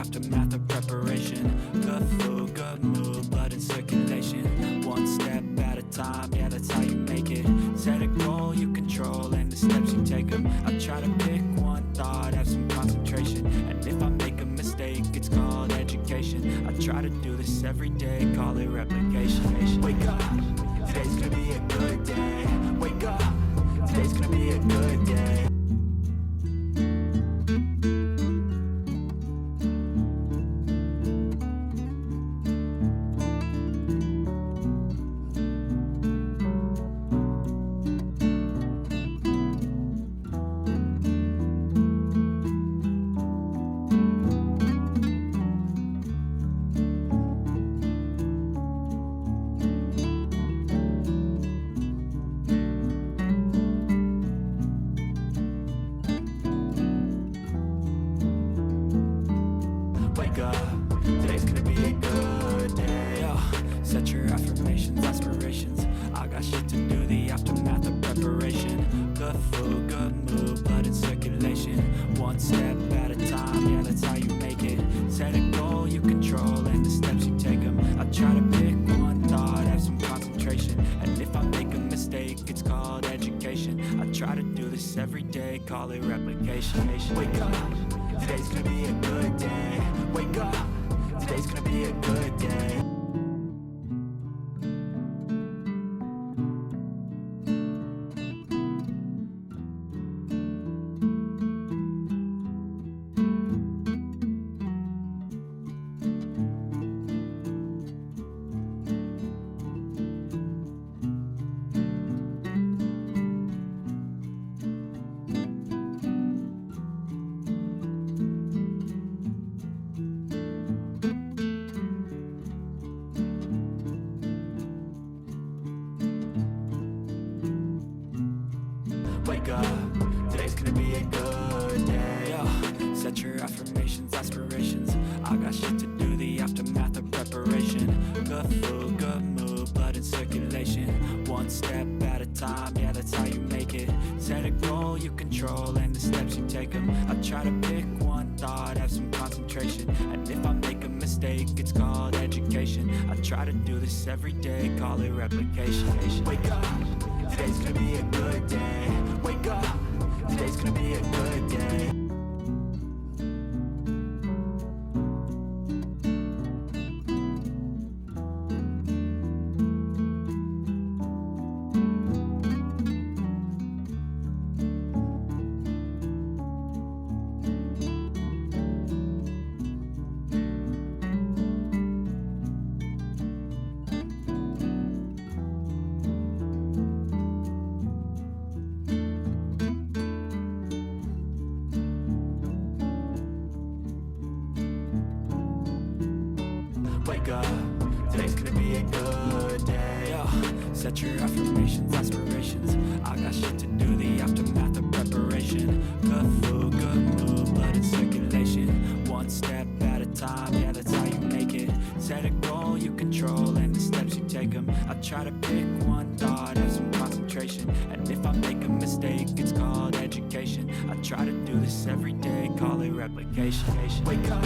aftermath of preparation. Good food, good mood, blood in circulation. One step at a time, yeah, that's how you make it. Set a goal you control and the steps you take them. I try to pick one thought, have some concentration. And if I make a mistake, it's called education. I try to do this every day, call it replication. Wake up, today's gonna be a good day. Wake up, today's gonna be a good day. Today's gonna be a good day. Yo, set your affirmations, aspirations. I got shit to do, the aftermath of preparation. Good food, good mood, blood in circulation. One step at a time, yeah, that's how you make it. Set a goal you control and the steps you take them. I try to pick one thought, have some concentration. And if I make a mistake, it's called education. I try to do this every day, call it replication. Wake up, today's gonna be a good day. Wake up, today's gonna be a good day. Wake up, today's gonna be a good day. Yo, set your affirmations, aspirations. I got shit to do, the aftermath of preparation. Good food, good mood, blood in circulation. One step at a time, yeah, that's how you make it. Set a goal you control and the steps you take them. I try to pick one thought, have some concentration. And if I make a mistake, it's called education. I try to do this every day, call it replication. Wake up, today's gonna be a good day. Wake up, today's gonna be a good day. Wake up, today's gonna be a good day. Yo, set your affirmations, aspirations. I got shit to do, the aftermath of preparation. Good food, good mood, blood in circulation. One step at a time, yeah, that's how you make it. Set a goal you control and the steps you take them. I try to pick one thought, have some concentration. And if I make a mistake, it's called education. I try to do this every day, call it replication. Wake up,